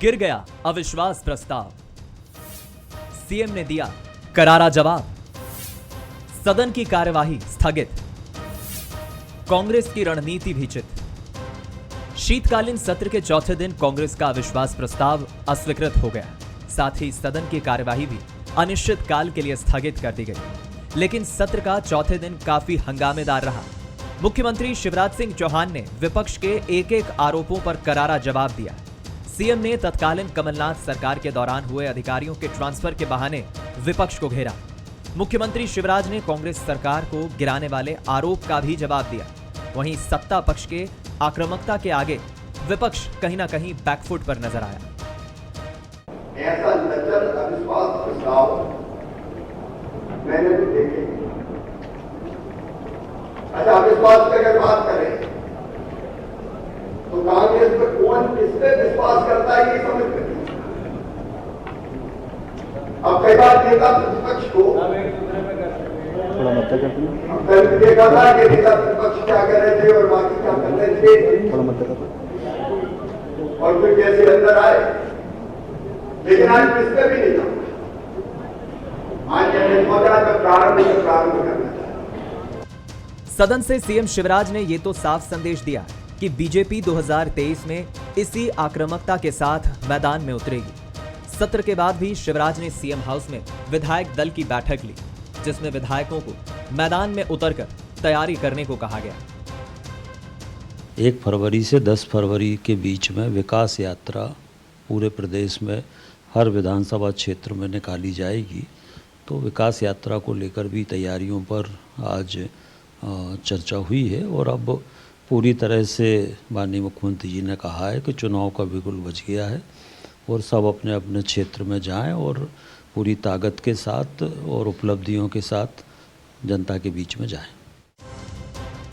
गिर गया अविश्वास प्रस्ताव, सीएम ने दिया करारा जवाब, सदन की कार्यवाही स्थगित, कांग्रेस की रणनीति भी चित। शीतकालीन सत्र के चौथे दिन कांग्रेस का अविश्वास प्रस्ताव अस्वीकृत हो गया। साथ ही सदन की कार्यवाही भी अनिश्चित काल के लिए स्थगित कर दी गई। लेकिन सत्र का चौथे दिन काफी हंगामेदार रहा। मुख्यमंत्री शिवराज सिंह चौहान ने विपक्ष के एक एक आरोपों पर करारा जवाब दिया। सीएम ने तत्कालीन कमलनाथ सरकार के दौरान हुए अधिकारियों के ट्रांसफर के बहाने विपक्ष को घेरा। मुख्यमंत्री शिवराज ने कांग्रेस सरकार को गिराने वाले आरोप का भी जवाब दिया। वहीं सत्ता पक्ष के आक्रामकता के आगे विपक्ष कहीं ना कहीं बैकफुट पर नजर आया। ऐसा लचर अविश्वास प्रस्ताव मैंने भी देखे। अच्छा, अविश्वास की अगर बात करें तो कांग्रेस में कौन किस पे विश्वास करता है ये समझ में नहीं। अब कई बार नेता प्रतिपक्ष को देखा था कि नेता प्रतिपक्ष क्या कर रहे थे और बाकी क्या कर रहे थे और फिर कैसे अंदर आए। लेकिन आज किस पे भी नहीं था। आज प्रारंभ करना चाहिए। सदन से सीएम शिवराज ने ये तो साफ संदेश दिया कि बीजेपी 2023 में इसी आक्रामकता के साथ मैदान में उतरेगी। सत्र के बाद भी शिवराज ने सीएम हाउस में विधायक दल की बैठक ली, जिसमें विधायकों को मैदान में उतरकर तैयारी करने को कहा गया। 1 फरवरी से 10 फरवरी के बीच में विकास यात्रा पूरे प्रदेश में हर विधानसभा क्षेत्र में निकाली जाएगी। तो विकास यात्रा को लेकर भी तैयारियों पर आज चर्चा हुई है और अब पूरी तरह से माननीय मुख्यमंत्री जी ने कहा है कि चुनाव का बिगुल बज गया है और सब अपने अपने क्षेत्र में जाएं और पूरी ताकत के साथ और उपलब्धियों के साथ जनता के बीच में जाएं।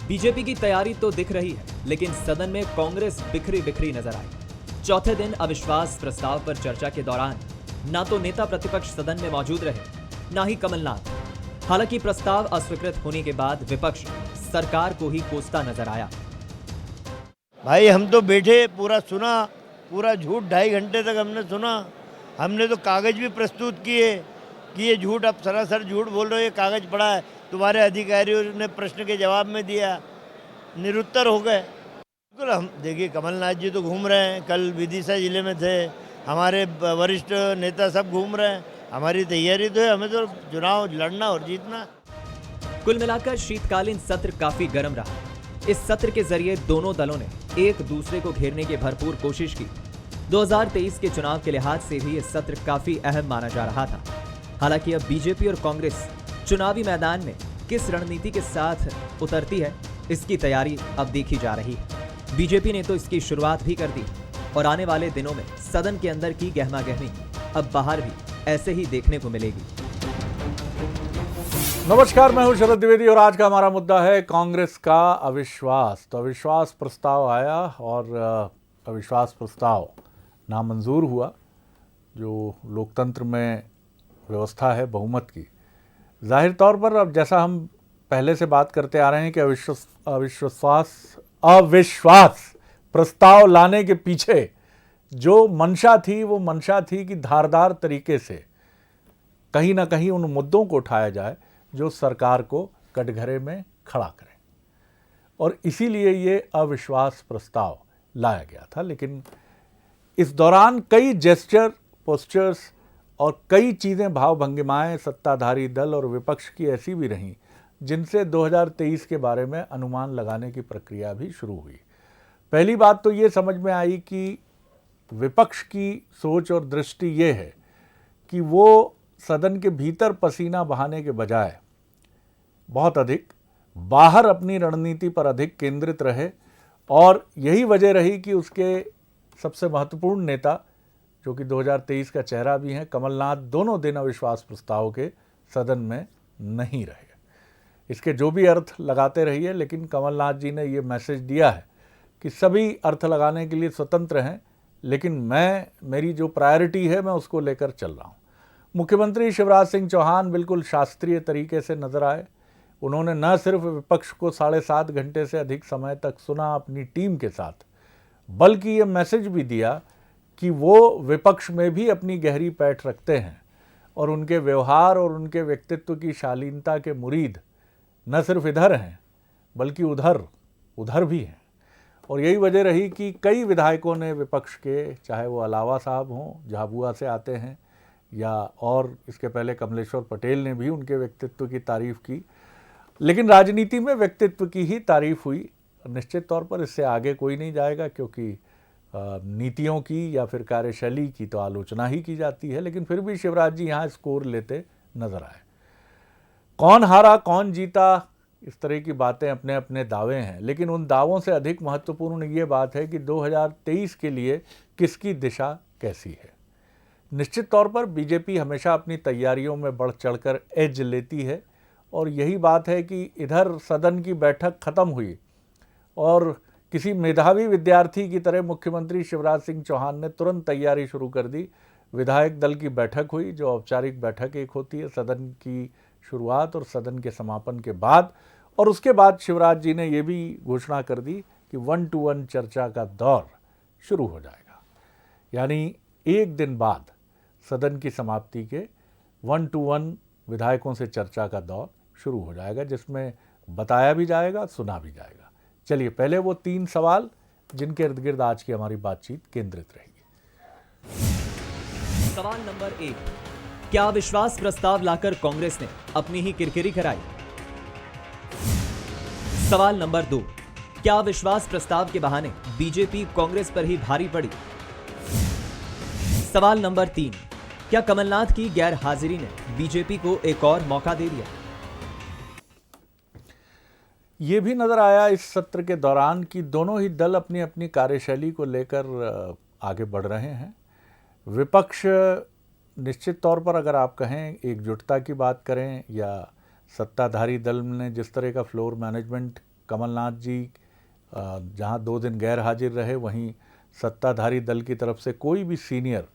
बीजेपी की तैयारी तो दिख रही है, लेकिन सदन में कांग्रेस बिखरी बिखरी नजर आई। चौथे दिन अविश्वास प्रस्ताव पर चर्चा के दौरान ना तो नेता प्रतिपक्ष सदन में मौजूद रहे, ना ही कमलनाथ। हालांकि प्रस्ताव अस्वीकृत होने के बाद विपक्ष सरकार को ही कोसता नजर आया। भाई हम तो बैठे, पूरा सुना, पूरा झूठ 2.5 घंटे तक हमने सुना। हमने तो कागज भी प्रस्तुत किए कि ये झूठ, अब सरासर झूठ बोल रहे हो, ये कागज पड़ा है। तुम्हारे अधिकारियों ने प्रश्न के जवाब में दिया, निरुत्तर हो गए। बिल्कुल, हम देखिए कमलनाथ जी तो घूम रहे हैं, कल विदिशा जिले में थे, हमारे वरिष्ठ नेता सब घूम रहे हैं। हमारी तैयारी तो है, हमें तो चुनाव लड़ना और जीतना। कुल मिलाकर शीतकालीन सत्र काफी गर्म रहा। इस सत्र के जरिए दोनों दलों ने एक दूसरे को घेरने की भरपूर कोशिश की। 2023 के चुनाव के लिहाज से भी यह सत्र काफी अहम माना जा रहा था। हालांकि अब बीजेपी और कांग्रेस चुनावी मैदान में किस रणनीति के साथ उतरती है, इसकी तैयारी अब देखी जा रही है। बीजेपी ने तो इसकी शुरुआत भी कर दी और आने वाले दिनों में सदन के अंदर की गहमागहमी अब बाहर भी ऐसे ही देखने को मिलेगी। नमस्कार, मैं हूं शरद द्विवेदी और आज का हमारा मुद्दा है कांग्रेस का अविश्वास। तो अविश्वास प्रस्ताव आया और अविश्वास प्रस्ताव नामंजूर हुआ। जो लोकतंत्र में व्यवस्था है बहुमत की, जाहिर तौर पर अब जैसा हम पहले से बात करते आ रहे हैं कि अविश्वास प्रस्ताव लाने के पीछे जो मंशा थी वो मंशा थी कि धारदार तरीके से कहीं ना कहीं उन मुद्दों को उठाया जाए जो सरकार को कटघरे में खड़ा करें, और इसीलिए ये अविश्वास प्रस्ताव लाया गया था। लेकिन इस दौरान कई जेस्चर, पोस्चर्स और कई चीज़ें, भाव भंगिमाएँ सत्ताधारी दल और विपक्ष की ऐसी भी रहीं जिनसे 2023 के बारे में अनुमान लगाने की प्रक्रिया भी शुरू हुई। पहली बात तो ये समझ में आई कि विपक्ष की सोच और दृष्टि ये है कि वो सदन के भीतर पसीना बहाने के बजाय बहुत अधिक बाहर अपनी रणनीति पर अधिक केंद्रित रहे, और यही वजह रही कि उसके सबसे महत्वपूर्ण नेता, जो कि 2023 का चेहरा भी हैं, कमलनाथ, दोनों दिन अविश्वास प्रस्ताव के सदन में नहीं रहे। इसके जो भी अर्थ लगाते रहिए, लेकिन कमलनाथ जी ने ये मैसेज दिया है कि सभी अर्थ लगाने के लिए स्वतंत्र हैं, लेकिन मेरी जो प्रायोरिटी है मैं उसको लेकर चल रहा हूँ। मुख्यमंत्री शिवराज सिंह चौहान बिल्कुल शास्त्रीय तरीके से नजर आए। उन्होंने न सिर्फ विपक्ष को 7.5 घंटे से अधिक समय तक सुना अपनी टीम के साथ, बल्कि ये मैसेज भी दिया कि वो विपक्ष में भी अपनी गहरी पैठ रखते हैं और उनके व्यवहार और उनके व्यक्तित्व की शालीनता के मुरीद न सिर्फ इधर हैं बल्कि उधर भी हैं। और यही वजह रही कि कई विधायकों ने विपक्ष के, चाहे वो अलावा साहब हों, झाबुआ से आते हैं, या और इसके पहले कमलेश्वर पटेल ने भी उनके व्यक्तित्व की तारीफ़ की। लेकिन राजनीति में व्यक्तित्व की ही तारीफ़ हुई। निश्चित तौर पर इससे आगे कोई नहीं जाएगा, क्योंकि नीतियों की या फिर कार्यशैली की तो आलोचना ही की जाती है। लेकिन फिर भी शिवराज जी यहाँ स्कोर लेते नजर आए। कौन हारा कौन जीता, इस तरह की बातें अपने अपने दावे हैं, लेकिन उन दावों से अधिक महत्वपूर्ण ये बात है कि 2023 के लिए किसकी दिशा कैसी है। निश्चित तौर पर बीजेपी हमेशा अपनी तैयारियों में बढ़ चढ़कर एज लेती है, और यही बात है कि इधर सदन की बैठक खत्म हुई और किसी मेधावी विद्यार्थी की तरह मुख्यमंत्री शिवराज सिंह चौहान ने तुरंत तैयारी शुरू कर दी। विधायक दल की बैठक हुई, जो औपचारिक बैठक एक होती है सदन की शुरुआत और सदन के समापन के बाद, और उसके बाद शिवराज जी ने ये भी घोषणा कर दी कि 1-to-1 चर्चा का दौर शुरू हो जाएगा। यानी एक दिन बाद सदन की समाप्ति के 1-to-1 विधायकों से चर्चा का दौर शुरू हो जाएगा, जिसमें बताया भी जाएगा, सुना भी जाएगा। चलिए पहले वो 3 सवाल जिनके इर्द गिर्द आज की हमारी बातचीत केंद्रित रहेगी। सवाल नंबर 1, क्या अविश्वास प्रस्ताव लाकर कांग्रेस ने अपनी ही किरकिरी कराई? सवाल नंबर 2, क्या अविश्वास प्रस्ताव के बहाने बीजेपी कांग्रेस पर ही भारी पड़ी? सवाल नंबर 3, क्या कमलनाथ की गैर हाजिरी ने बीजेपी को एक और मौका दे दिया? ये भी नजर आया इस सत्र के दौरान कि दोनों ही दल अपनी अपनी कार्यशैली को लेकर आगे बढ़ रहे हैं। विपक्ष निश्चित तौर पर, अगर आप कहें एकजुटता की बात करें, या सत्ताधारी दल ने जिस तरह का फ्लोर मैनेजमेंट, कमलनाथ जी जहां 2 दिन गैर हाजिर रहे, वहीं सत्ताधारी दल की तरफ से कोई भी सीनियर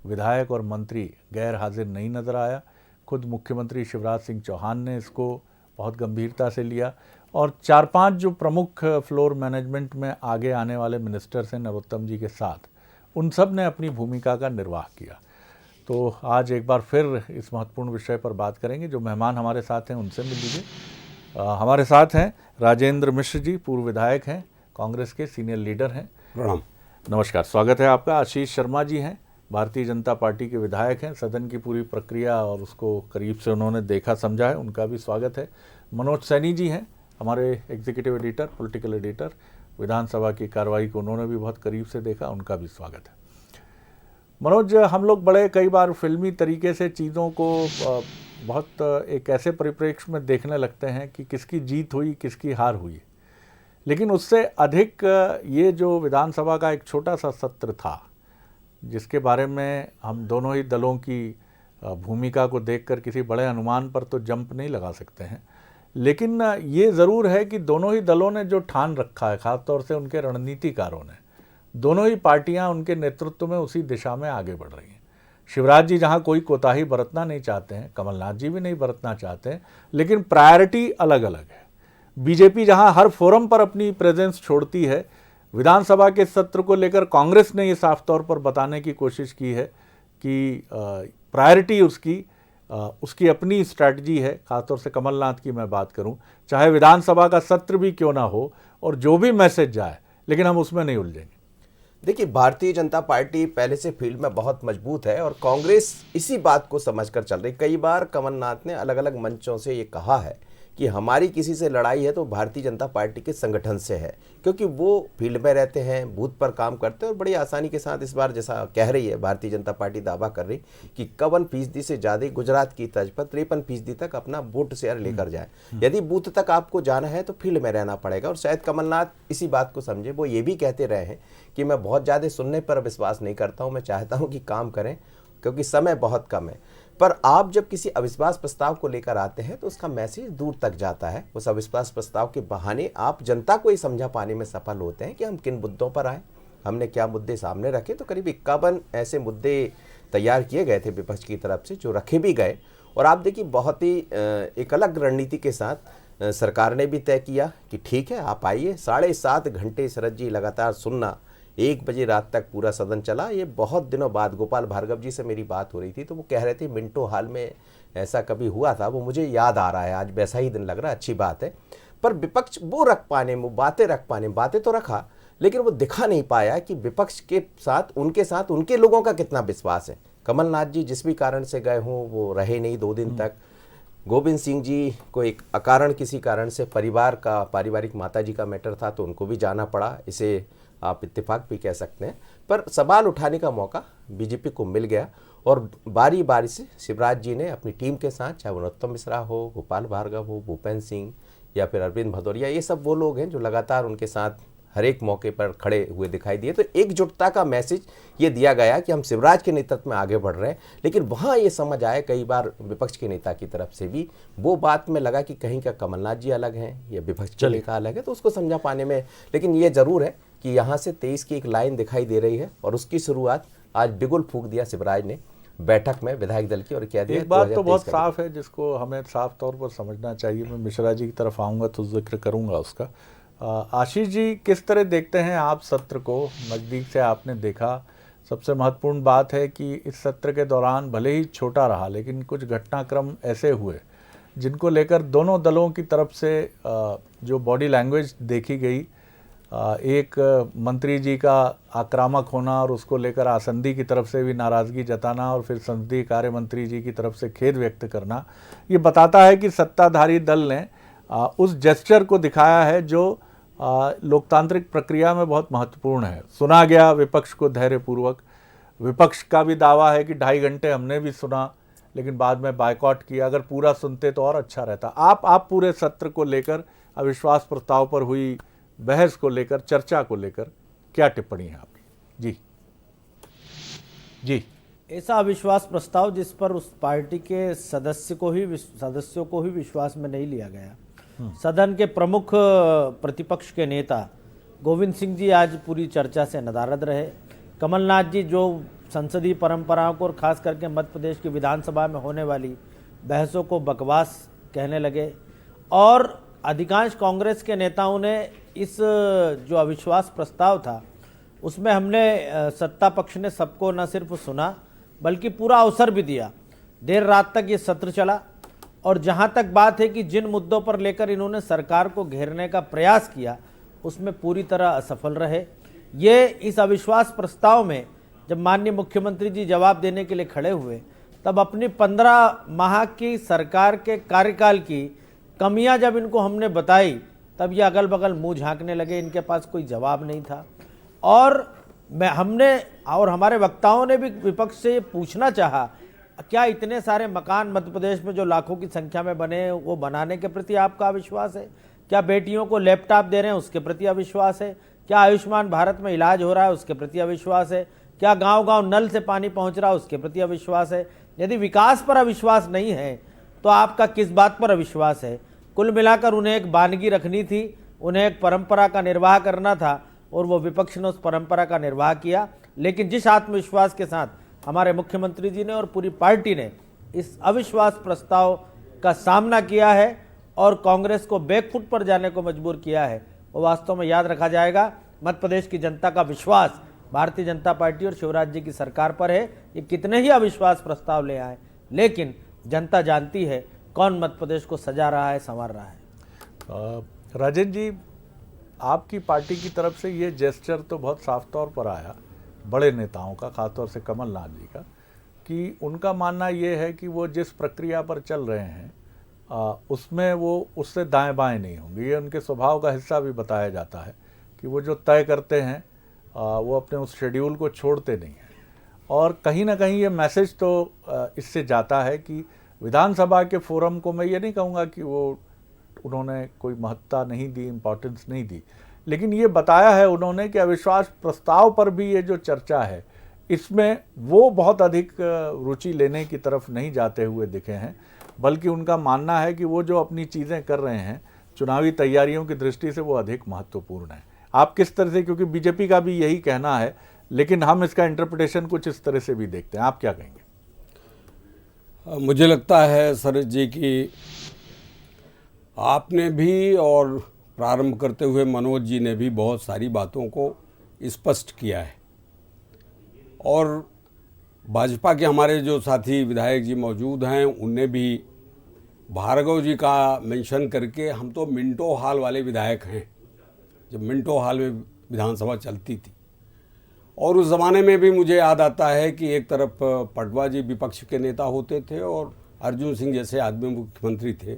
विधायक और मंत्री गैर हाजिर नहीं नज़र आया। खुद मुख्यमंत्री शिवराज सिंह चौहान ने इसको बहुत गंभीरता से लिया, और 4-5 जो प्रमुख फ्लोर मैनेजमेंट में आगे आने वाले मिनिस्टर्स हैं नरोत्तम जी के साथ, उन सब ने अपनी भूमिका का निर्वाह किया। तो आज एक बार फिर इस महत्वपूर्ण विषय पर बात करेंगे। जो मेहमान हमारे साथ हैं उनसे मिल लीजिए। हमारे साथ हैं राजेंद्र मिश्र जी, पूर्व विधायक हैं, कांग्रेस के सीनियर लीडर हैं। प्रणाम। नमस्कार, स्वागत है आपका। आशीष शर्मा जी हैं, भारतीय जनता पार्टी के विधायक हैं, सदन की पूरी प्रक्रिया और उसको करीब से उन्होंने देखा समझा है, उनका भी स्वागत है। मनोज सैनी जी हैं, हमारे एग्जीक्यूटिव एडिटर, पॉलिटिकल एडिटर, विधानसभा की कार्रवाई को उन्होंने भी बहुत करीब से देखा, उनका भी स्वागत है। मनोज, हम लोग बड़े कई बार फिल्मी तरीके से चीज़ों को बहुत एक ऐसे परिप्रेक्ष्य में देखने लगते हैं कि किसकी जीत हुई किसकी हार हुई, लेकिन उससे अधिक ये जो विधानसभा का एक छोटा सा सत्र था, जिसके बारे में हम दोनों ही दलों की भूमिका को देखकर किसी बड़े अनुमान पर तो जंप नहीं लगा सकते हैं, लेकिन ये ज़रूर है कि दोनों ही दलों ने जो ठान रखा है, ख़ासतौर से उनके रणनीतिकारों ने, दोनों ही पार्टियां उनके नेतृत्व में उसी दिशा में आगे बढ़ रही हैं। शिवराज जी जहां कोई कोताही बरतना नहीं चाहते हैं, कमलनाथ जी भी नहीं बरतना चाहते हैं, लेकिन प्रायोरिटी अलग अलग है। बीजेपी जहां हर फोरम पर अपनी प्रेजेंस छोड़ती है, विधानसभा के सत्र को लेकर कांग्रेस ने ये साफ तौर पर बताने की कोशिश की है कि प्रायोरिटी उसकी अपनी स्ट्रैटेजी है। खासतौर से कमलनाथ की मैं बात करूं, चाहे विधानसभा का सत्र भी क्यों ना हो और जो भी मैसेज जाए, लेकिन हम उसमें नहीं उलझेंगे। देखिए, भारतीय जनता पार्टी पहले से फील्ड में बहुत मजबूत है और कांग्रेस इसी बात को समझकर चल रही। कई बार कमलनाथ ने अलग अलग मंचों से ये कहा है कि हमारी किसी से लड़ाई है तो भारतीय जनता पार्टी के संगठन से है, क्योंकि वो फील्ड में रहते हैं, बूथ पर काम करते हैं और बड़ी आसानी के साथ इस बार जैसा कह रही है भारतीय जनता पार्टी, दावा कर रही कि 51% से ज़्यादा गुजरात की तर्ज पर 53% तक अपना वोट शेयर लेकर जाए। यदि बूथ तक आपको जाना है तो फील्ड में रहना पड़ेगा, और शायद कमलनाथ इसी बात को समझे। वो ये भी कहते रहे हैं कि मैं बहुत ज़्यादा सुनने पर विश्वास नहीं करता हूँ, मैं चाहता हूँ कि काम करें क्योंकि समय बहुत कम है। पर आप जब किसी अविश्वास प्रस्ताव को लेकर आते हैं तो उसका मैसेज दूर तक जाता है। उस अविश्वास प्रस्ताव के बहाने आप जनता को ये समझा पाने में सफल होते हैं कि हम किन मुद्दों पर आए, हमने क्या मुद्दे सामने रखे। तो करीब 51 ऐसे मुद्दे तैयार किए गए थे विपक्ष की तरफ से, जो रखे भी गए। और आप देखिए, बहुत ही एक अलग रणनीति के साथ सरकार ने भी तय किया कि ठीक है आप आइए। 7.5 घंटे शरद जी लगातार सुनना, 1 बजे रात तक पूरा सदन चला। ये बहुत दिनों बाद गोपाल भार्गव जी से मेरी बात हो रही थी, तो वो कह रहे थे मिंटो हॉल में ऐसा कभी हुआ था, वो मुझे याद आ रहा है, आज वैसा ही दिन लग रहा है, अच्छी बात है। पर विपक्ष वो रख पाने में, बातें रख पाने में, बातें तो रखा लेकिन वो दिखा नहीं पाया कि विपक्ष के साथ उनके लोगों का कितना विश्वास है। कमलनाथ जी जिस भी कारण से गए हों वो रहे नहीं 2 दिन तक। गोविंद सिंह जी को एक अकारण किसी कारण से पारिवारिक माताजी का मैटर था तो उनको भी जाना पड़ा, इसे आप इत्तेफाक भी कह सकते हैं। पर सवाल उठाने का मौका बीजेपी को मिल गया और बारी बारी से शिवराज जी ने अपनी टीम के साथ, चाहे नरोत्तम मिश्रा हो, गोपाल भार्गव हो, भूपेंद्र सिंह या फिर अरविंद भदौरिया, ये सब वो लोग हैं जो लगातार उनके साथ हर एक मौके पर खड़े हुए दिखाई दिए। तो एकजुटता का मैसेज ये दिया गया कि हम शिवराज के नेतृत्व में आगे बढ़ रहे हैं। लेकिन वहाँ ये समझ आया कई बार विपक्ष के नेता की तरफ से भी वो बात में लगा कि कहीं का कमलनाथ जी अलग हैं या विपक्ष के नेता अलग है, तो उसको समझा पाने में। लेकिन ये जरूर है कि यहाँ से 23 की एक लाइन दिखाई दे रही है और उसकी शुरुआत आज बिगुल फूंक दिया शिवराज ने बैठक में विधायक दल की और कह दिया। एक बात तो बहुत साफ है जिसको हमें साफ तौर पर समझना चाहिए, मैं मिश्रा जी की तरफ आऊँगा तो जिक्र करूँगा उसका। आशीष जी, किस तरह देखते हैं आप सत्र को? नज़दीक से आपने देखा। सबसे महत्वपूर्ण बात है कि इस सत्र के दौरान भले ही छोटा रहा लेकिन कुछ घटनाक्रम ऐसे हुए जिनको लेकर दोनों दलों की तरफ से जो बॉडी लैंग्वेज देखी गई, एक मंत्री जी का आक्रामक होना और उसको लेकर आसंदी की तरफ से भी नाराज़गी जताना और फिर संसदीय कार्य मंत्री जी की तरफ से खेद व्यक्त करना, ये बताता है कि सत्ताधारी दल ने उस जेस्चर को दिखाया है जो लोकतांत्रिक प्रक्रिया में बहुत महत्वपूर्ण है। सुना गया विपक्ष को धैर्यपूर्वक। विपक्ष का भी दावा है कि 2.5 घंटे हमने भी सुना लेकिन बाद में बायकॉट किया। अगर पूरा सुनते तो और अच्छा रहता। आप पूरे सत्र को लेकर, अविश्वास प्रस्ताव पर हुई बहस को लेकर, चर्चा को लेकर क्या टिप्पणी है आपकी? जी। ऐसा अविश्वास प्रस्ताव जिस पर उस पार्टी के सदस्यों को ही विश्वास में नहीं लिया गया। सदन के प्रमुख प्रतिपक्ष के नेता गोविंद सिंह जी आज पूरी चर्चा से नदारद रहे। कमलनाथ जी जो संसदीय परंपराओं को और खास करके मध्य प्रदेश की विधानसभा में होने वाली बहसों को बकवास कहने लगे और अधिकांश कांग्रेस के नेताओं ने इस जो अविश्वास प्रस्ताव था उसमें हमने सत्ता पक्ष ने सबको न सिर्फ सुना बल्कि पूरा अवसर भी दिया। देर रात तक ये सत्र चला और जहां तक बात है कि जिन मुद्दों पर लेकर इन्होंने सरकार को घेरने का प्रयास किया उसमें पूरी तरह असफल रहे। ये इस अविश्वास प्रस्ताव में जब माननीय मुख्यमंत्री जी जवाब देने के लिए खड़े हुए तब अपनी 15 माह की सरकार के कार्यकाल की कमियां जब इनको हमने बताई तब ये अगल बगल मुंह झांकने लगे। इनके पास कोई जवाब नहीं था और हमने और हमारे वक्ताओं ने भी विपक्ष से ये पूछना चाहा, क्या इतने सारे मकान मध्य प्रदेश में जो लाखों की संख्या में बने वो बनाने के प्रति आपका अविश्वास है? क्या बेटियों को लैपटॉप दे रहे हैं उसके प्रति अविश्वास है? क्या आयुष्मान भारत में इलाज हो रहा है उसके प्रति अविश्वास है? क्या गांव-गांव नल से पानी पहुंच रहा है उसके प्रति अविश्वास है? यदि विकास पर अविश्वास नहीं है तो आपका किस बात पर अविश्वास है? कुल मिलाकर उन्हें एक वानगी रखनी थी, उन्हें एक परंपरा का निर्वाह करना था और वो विपक्ष ने उस परंपरा का निर्वाह किया। लेकिन जिस आत्मविश्वास के साथ हमारे मुख्यमंत्री जी ने और पूरी पार्टी ने इस अविश्वास प्रस्ताव का सामना किया है और कांग्रेस को बैकफुट पर जाने को मजबूर किया है, वो वास्तव में याद रखा जाएगा। मध्य प्रदेश की जनता का विश्वास भारतीय जनता पार्टी और शिवराज जी की सरकार पर है। ये कितने ही अविश्वास प्रस्ताव ले आए लेकिन जनता जानती है कौन मध्य प्रदेश को सजा रहा है, संवार रहा है। राजेंद्र जी, आपकी पार्टी की तरफ से ये जेस्चर तो बहुत साफ तौर पर आया बड़े नेताओं का, खासतौर से कमलनाथ जी का, कि उनका मानना ये है कि वो जिस प्रक्रिया पर चल रहे हैं उसमें वो उससे दाएं बाएं नहीं होंगे। ये उनके स्वभाव का हिस्सा भी बताया जाता है कि वो जो तय करते हैं वो अपने उस शेड्यूल को छोड़ते नहीं हैं। और कहीं ना कहीं ये मैसेज तो इससे जाता है कि विधानसभा के फोरम को मैं ये नहीं कहूँगा कि वो उन्होंने कोई महत्ता नहीं दी, इम्पोर्टेंस नहीं दी, लेकिन ये बताया है उन्होंने कि अविश्वास प्रस्ताव पर भी ये जो चर्चा है इसमें वो बहुत अधिक रुचि लेने की तरफ नहीं जाते हुए दिखे हैं, बल्कि उनका मानना है कि वो जो अपनी चीज़ें कर रहे हैं चुनावी तैयारियों की दृष्टि से वो अधिक महत्वपूर्ण है। आप किस तरह से, क्योंकि बीजेपी का भी यही कहना है लेकिन हम इसका इंटरप्रिटेशन कुछ इस तरह से भी देखते हैं, आप क्या कहेंगे? मुझे लगता है शरद जी कि आपने भी और प्रारंभ करते हुए मनोज जी ने भी बहुत सारी बातों को स्पष्ट किया है। और भाजपा के हमारे जो साथी विधायक जी मौजूद हैं उनने भी भार्गव जी का मेंशन करके, हम तो मिंटो हॉल वाले विधायक हैं, जब मिंटो हॉल में विधानसभा चलती थी। और उस ज़माने में भी मुझे याद आता है कि एक तरफ पटवा जी विपक्ष के नेता होते थे और अर्जुन सिंह जैसे आदमी मुख्यमंत्री थे।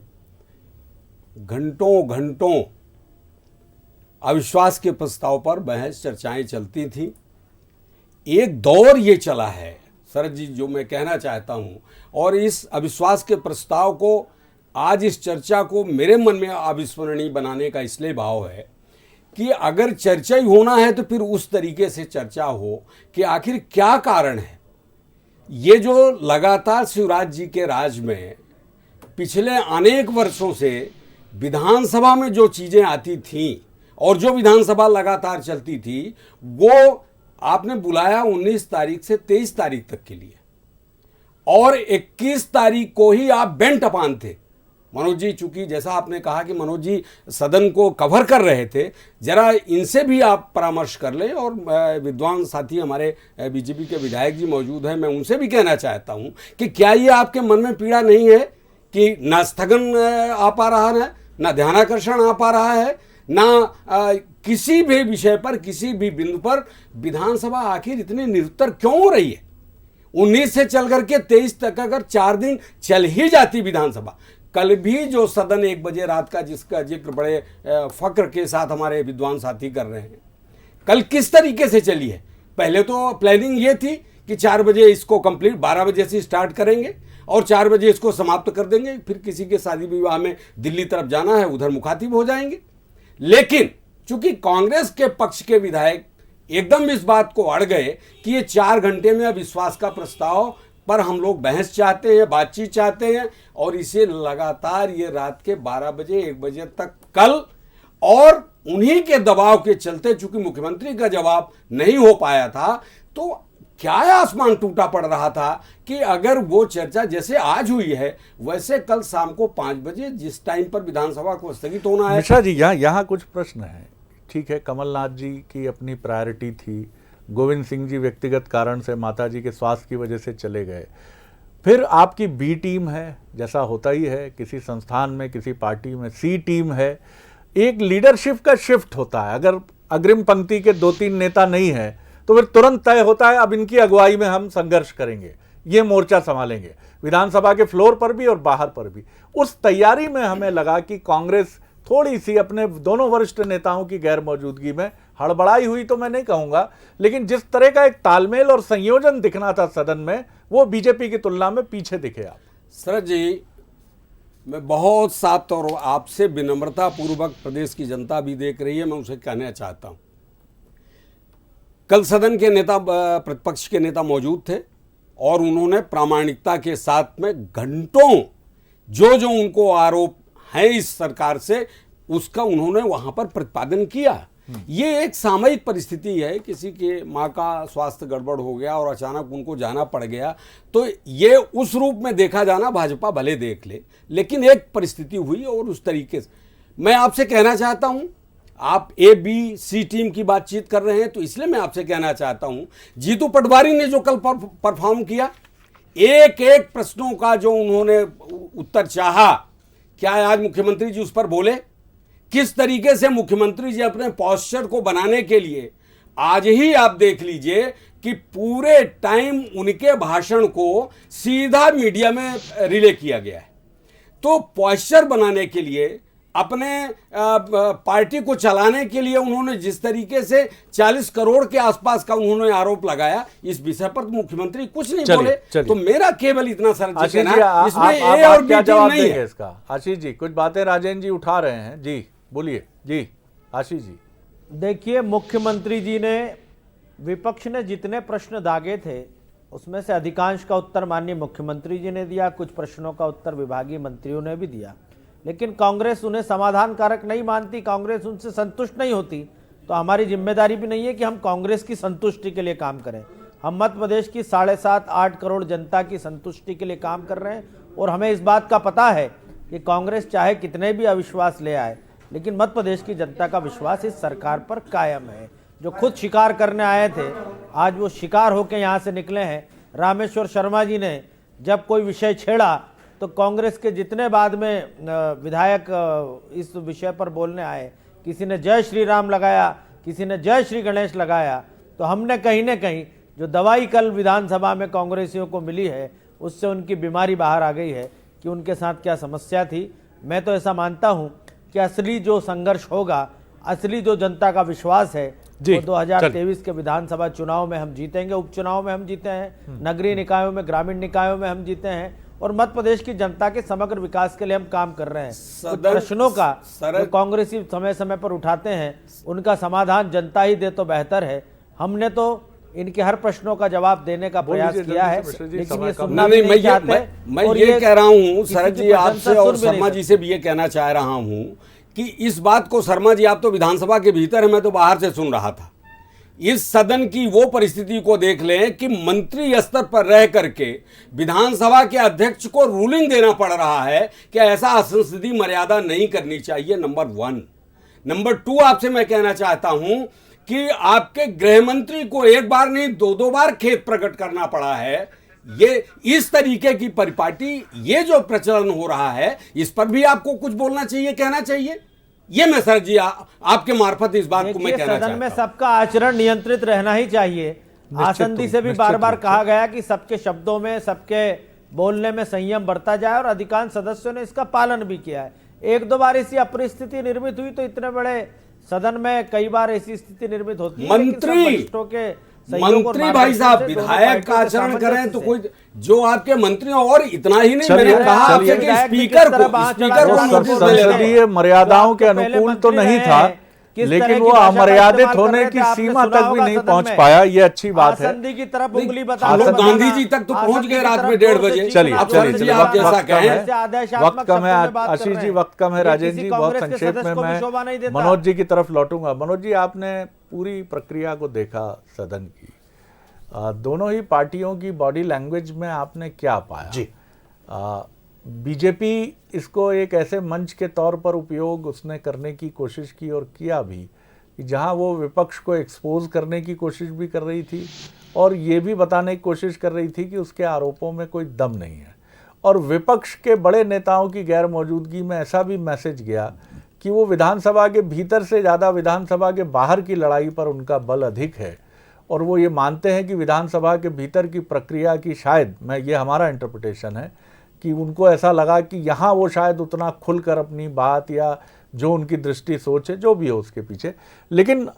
घंटों घंटों अविश्वास के प्रस्ताव पर बहस चर्चाएं चलती थी। एक दौर ये चला है शरद जी, जो मैं कहना चाहता हूँ, और इस अविश्वास के प्रस्ताव को, आज इस चर्चा को मेरे मन में अविस्मरणीय बनाने का इसलिए भाव है कि अगर चर्चा ही होना है तो फिर उस तरीके से चर्चा हो कि आखिर क्या कारण है। ये जो लगातार शिवराज जी के राज में पिछले अनेक वर्षों से विधानसभा में जो चीज़ें आती थीं और जो विधानसभा लगातार चलती थी, वो आपने बुलाया 19 तारीख से 23 तारीख तक के लिए, और 21 तारीख को ही आप बेंट अपान थे। मनोज जी, चूंकि जैसा आपने कहा कि मनोज जी सदन को कवर कर रहे थे, जरा इनसे भी आप परामर्श कर लें। और विद्वान साथी हमारे बीजेपी के विधायक जी मौजूद हैं, मैं उनसे भी कहना चाहता हूं कि क्या ये आपके मन में पीड़ा नहीं है कि ना स्थगन आ पा रहा है, ना ध्यानाकर्षण आ पा रहा है, ना किसी भी विषय पर, किसी भी बिंदु पर विधानसभा आखिर इतनी निरुत्तर क्यों हो रही है? 19 से चल करके 23 तक अगर 4 दिन चल ही जाती विधानसभा, कल भी जो सदन 1 बजे रात का, जिसका जिक्र बड़े फक्र के साथ हमारे विद्वान साथी कर रहे हैं, कल किस तरीके से चली है? पहले तो प्लानिंग ये थी कि 4 बजे इसको कंप्लीट, 12 बजे से स्टार्ट करेंगे और 4 बजे इसको समाप्त कर देंगे, फिर किसी के शादी विवाह में दिल्ली तरफ जाना है, उधर मुखातिब हो जाएंगे। लेकिन चूंकि कांग्रेस के पक्ष के विधायक एकदम इस बात को अड़ गए कि ये 4 घंटे में अविश्वास का प्रस्ताव पर हम लोग बहस चाहते हैं, बातचीत चाहते हैं, और इसे लगातार ये रात के 12 बजे 1 बजे तक कल, और उन्हीं के दबाव के चलते चूंकि मुख्यमंत्री का जवाब नहीं हो पाया था, तो क्या आसमान टूटा पड़ रहा था कि अगर वो चर्चा जैसे आज हुई है वैसे कल शाम को 5 बजे जिस टाइम पर विधानसभा को स्थगित होना है। मिश्रा जी, यहाँ कुछ प्रश्न है। ठीक है, कमलनाथ जी की अपनी प्रायोरिटी थी, गोविंद सिंह जी व्यक्तिगत कारण से, माता जी के स्वास्थ्य की वजह से चले गए। फिर आपकी बी टीम है, जैसा होता ही है किसी संस्थान में, किसी पार्टी में सी टीम है। एक लीडरशिप का शिफ्ट होता है। अगर अग्रिम पंक्ति के 2-3 नेता नहीं है तो फिर तुरंत तय होता है अब इनकी अगुवाई में हम संघर्ष करेंगे, ये मोर्चा संभालेंगे, विधानसभा के फ्लोर पर भी और बाहर पर भी। उस तैयारी में हमें लगा कि कांग्रेस थोड़ी सी अपने दोनों वरिष्ठ नेताओं की गैर मौजूदगी में हड़बड़ाई हुई तो मैं नहीं कहूंगा, लेकिन जिस तरह का एक तालमेल और संयोजन दिखना था सदन में, वो बीजेपी की तुलना में पीछे दिखे आप। शरद जी, मैं बहुत साफ तौर पर आपसे विनम्रता पूर्वक, प्रदेश की जनता भी देख रही है, मैं उसे कहना चाहता हूं, कल सदन के नेता, प्रतिपक्ष के नेता मौजूद थे और उन्होंने प्रामाणिकता के साथ में घंटों जो जो उनको आरोप है इस सरकार से, उसका उन्होंने वहां पर प्रतिपादन किया। ये एक सामयिक परिस्थिति है, किसी के माँ का स्वास्थ्य गड़बड़ हो गया और अचानक उनको जाना पड़ गया, तो ये उस रूप में देखा जाना भाजपा भले देख ले, लेकिन एक परिस्थिति हुई और उस तरीके से मैं आपसे कहना चाहता हूं, आप ए बी सी टीम की बातचीत कर रहे हैं तो इसलिए मैं आपसे कहना चाहता हूं, जीतू पटवारी ने जो कल परफॉर्म किया, एक एक प्रश्नों का जो उन्होंने उत्तर चाहा, क्या आज मुख्यमंत्री जी उस पर बोले? किस तरीके से मुख्यमंत्री जी अपने पॉस्चर को बनाने के लिए, आज ही आप देख लीजिए कि पूरे टाइम उनके भाषण को सीधा मीडिया में रिले किया गया है। तो पॉस्चर बनाने के लिए, अपने पार्टी को चलाने के लिए उन्होंने जिस तरीके से 40 करोड़ के आसपास का उन्होंने आरोप लगाया, इस विषय पर तो मुख्यमंत्री कुछ नहीं बोले। तो मेरा केवल इतना सर जी कहना, इसमें ए और बी टीम नहीं है इसका। आशीष जी, कुछ बातें राजेंद्र जी उठा रहे हैं, जी बोलिए। जी आशीष जी, देखिए, मुख्यमंत्री जी ने, विपक्ष ने जितने प्रश्न दागे थे उसमें से अधिकांश का उत्तर माननीय मुख्यमंत्री जी ने दिया, कुछ प्रश्नों का उत्तर विभागीय मंत्रियों ने भी दिया, लेकिन कांग्रेस उन्हें समाधान कारक नहीं मानती, कांग्रेस उनसे संतुष्ट नहीं होती। तो हमारी जिम्मेदारी भी नहीं है कि हम कांग्रेस की संतुष्टि के लिए काम करें। हम मध्य प्रदेश की 7.5-8 करोड़ जनता की संतुष्टि के लिए काम कर रहे हैं, और हमें इस बात का पता है कि कांग्रेस चाहे कितने भी अविश्वास ले आए, लेकिन मध्य प्रदेश की जनता का विश्वास इस सरकार पर कायम है। जो खुद शिकार करने आए थे, आज वो शिकार होकर यहाँ से निकले हैं। रामेश्वर शर्मा जी ने जब कोई विषय छेड़ा तो कांग्रेस के जितने बाद में विधायक इस विषय पर बोलने आए, किसी ने जय श्री राम लगाया, किसी ने जय श्री गणेश लगाया, तो हमने कहीं ना कहीं जो दवाई कल विधानसभा में कांग्रेसियों को मिली है उससे उनकी बीमारी बाहर आ गई है कि उनके साथ क्या समस्या थी। मैं तो ऐसा मानता हूं कि असली जो संघर्ष होगा, असली जो जनता का विश्वास है वो 2023 के विधानसभा चुनाव में हम जीतेंगे, उपचुनाव में हम जीते हैं, नगरीय निकायों में, ग्रामीण निकायों में हम जीते हैं और मध्य प्रदेश की जनता के समग्र विकास के लिए हम काम कर रहे हैं। कुछ प्रश्नों का जो कांग्रेसी समय समय पर उठाते हैं उनका समाधान जनता ही दे तो बेहतर है। हमने तो इनके हर प्रश्नों का जवाब देने का प्रयास किया है, लेकिन ये सुनना नहीं चाहते। मैं ये कह रहा हूँ शरद जी आपसे और शर्मा जी से भी ये कहना चाह रहा हूँ कि इस बात को, शर्मा जी आप तो विधानसभा के भीतर है, मैं तो बाहर से सुन रहा था, इस सदन की वो परिस्थिति को देख लें कि मंत्री स्तर पर रह करके विधानसभा के अध्यक्ष को रूलिंग देना पड़ रहा है कि ऐसा असंसदीय मर्यादा नहीं करनी चाहिए, नंबर 1। नंबर 2 आपसे मैं कहना चाहता हूं कि आपके गृह मंत्री को एक बार नहीं 2-2 बार खेद प्रकट करना पड़ा है। ये इस तरीके की परिपाटी, ये जो प्रचलन हो रहा है, इस पर भी आपको कुछ बोलना चाहिए, कहना चाहिए। ये मैं सर जी आपके मार्फत इस बात को मैं कहना चाहता हूं। सदन में सबका आचरण नियंत्रित रहना ही चाहिए। आसंदी से भी बार बार कहा गया कि सबके शब्दों में, सबके बोलने में संयम बरता जाए और अधिकांश सदस्यों ने इसका पालन भी किया है। 1-2 बार ऐसी अपरिस्थिति निर्मित हुई तो इतने बड़े सदन में कई बार ऐसी स्थिति निर्मित होती है। मंत्री भाई साहब विधायक का आचरण करें तो कोई जो आपके मंत्री और इतना ही नहीं, मैंने कहा आपसे कि स्पीकर को संसदीय मर्यादाओं के अनुकूल तो नहीं था, लेकिन वो अमर्यादित होने की सीमा तक भी नहीं पहुंच पाया, ये अच्छी बात है। की तरफ उंगली बता, गांधी जी तक तो पहुंच गए रात में 1:30 बजे। चलिए आप जैसा कहें, वक्त कम है आशीष जी, वक्त कम है। राजेंद्र जी बहुत संक्षेप में मैं मनोज जी की तरफ लौटूंगा। मनोज जी, आपने पूरी प्रक्रिया को देखा सदन की, दोनों ही पार्टियों की बॉडी लैंग्वेज में आपने क्या पाया जी? बीजेपी इसको एक ऐसे मंच के तौर पर उपयोग उसने करने की कोशिश की और किया भी कि जहां वो विपक्ष को एक्सपोज करने की कोशिश भी कर रही थी और ये भी बताने की कोशिश कर रही थी कि उसके आरोपों में कोई दम नहीं है। और विपक्ष के बड़े नेताओं की गैर मौजूदगी में ऐसा भी मैसेज गया कि वो विधानसभा के भीतर से ज़्यादा विधानसभा के बाहर की लड़ाई पर उनका बल अधिक है और वो ये मानते हैं कि विधानसभा के भीतर की प्रक्रिया की, शायद ये हमारा इंटरप्रिटेशन है कि उनको ऐसा लगा कि यहाँ वो शायद उतना खुलकर अपनी बात या जो उनकी दृष्टि सोच है, जो भी हो उसके पीछे। लेकिन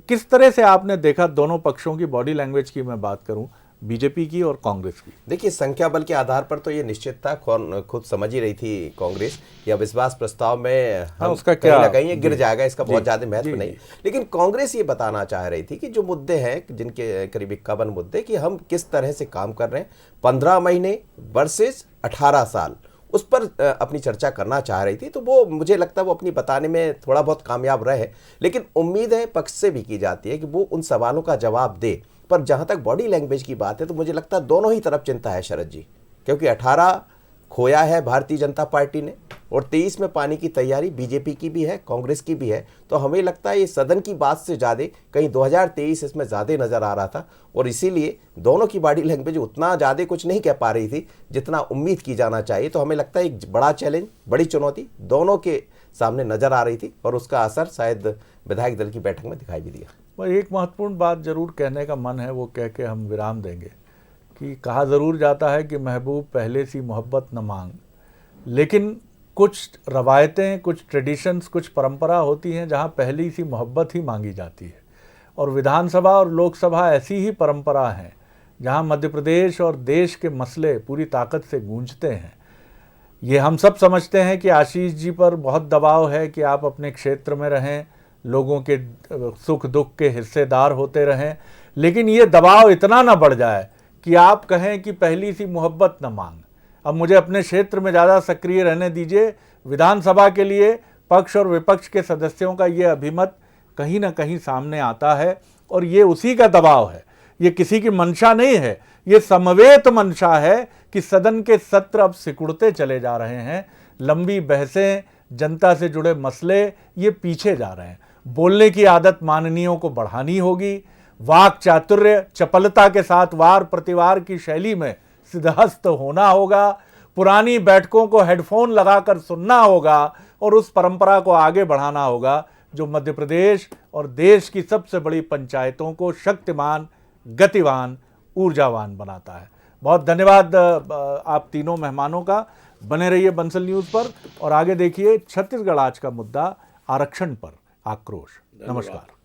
किस तरह से आपने देखा दोनों पक्षों की बॉडी लैंग्वेज की मैं बात करूं, बीजेपी की और कांग्रेस की? देखिए, संख्या बल के आधार पर तो ये निश्चित था, खुद समझ ही रही थी कांग्रेस या विश्वास प्रस्ताव में हम उसका कहीं ना कहीं ये गिर जाएगा, इसका बहुत ज्यादा महत्व नहीं। लेकिन कांग्रेस ये बताना चाह रही थी कि जो मुद्दे हैं, जिनके करीब 51 मुद्दे, कि हम किस तरह से काम कर रहे हैं, 15 महीने वर्सेस 18 साल, उस पर अपनी चर्चा करना चाह रही थी। तो वो मुझे लगता है वो अपनी बताने में थोड़ा बहुत कामयाब रहे, लेकिन उम्मीद है पक्ष से भी की जाती है कि वो उन सवालों का जवाब दे। पर जहां तक बॉडी लैंग्वेज की बात है तो मुझे लगता है दोनों ही तरफ चिंता है शरद जी, क्योंकि 18 खोया है भारतीय जनता पार्टी ने और 23 में पाने की तैयारी बीजेपी की भी है, कांग्रेस की भी है। तो हमें लगता है ये सदन की बात से ज़्यादा कहीं 2023 इसमें ज़्यादा नज़र आ रहा था और इसीलिए दोनों की बॉडी लैंग्वेज उतना ज़्यादा कुछ नहीं कह पा रही थी जितना उम्मीद की जाना चाहिए। तो हमें लगता है एक बड़ा चैलेंज, बड़ी चुनौती दोनों के सामने नज़र आ रही थी और उसका असर शायद विधायक दल की बैठक में दिखाई भी दिया। एक महत्वपूर्ण बात जरूर कहने का मन है, वो कह के हम विराम देंगे कि कहा ज़रूर जाता है कि महबूब पहले सी मोहब्बत न मांग, लेकिन कुछ रवायतें, कुछ ट्रेडिशंस, कुछ परंपरा होती हैं जहां पहली सी मोहब्बत ही मांगी जाती है। और विधानसभा और लोकसभा ऐसी ही परंपरा हैं जहां मध्य प्रदेश और देश के मसले पूरी ताकत से गूंजते हैं। ये हम सब समझते हैं कि आशीष जी पर बहुत दबाव है कि आप अपने क्षेत्र में रहें, लोगों के सुख दुख के हिस्सेदार होते रहें, लेकिन ये दबाव इतना ना बढ़ जाए कि आप कहें कि पहली सी मोहब्बत न मांग, अब मुझे अपने क्षेत्र में ज़्यादा सक्रिय रहने दीजिए। विधानसभा के लिए पक्ष और विपक्ष के सदस्यों का ये अभिमत कहीं ना कहीं सामने आता है और ये उसी का दबाव है, ये किसी की मंशा नहीं है, ये समवेत मंशा है कि सदन के सत्र अब सिकुड़ते चले जा रहे हैं, लंबी बहसें, जनता से जुड़े मसले ये पीछे जा रहे हैं बोलने की आदत माननीयों को बढ़ानी होगी, वाक चातुर्य चपलता के साथ वार प्रतिवार की शैली में सिद्धहस्त होना होगा, पुरानी बैठकों को हेडफोन लगाकर सुनना होगा और उस परंपरा को आगे बढ़ाना होगा जो मध्य प्रदेश और देश की सबसे बड़ी पंचायतों को शक्तिमान, गतिवान, ऊर्जावान बनाता है। बहुत धन्यवाद आप तीनों मेहमानों का। बने रहिए बंसल न्यूज़ पर और आगे देखिए छत्तीसगढ़ आज का मुद्दा, आरक्षण पर आक्रोश। नमस्कार।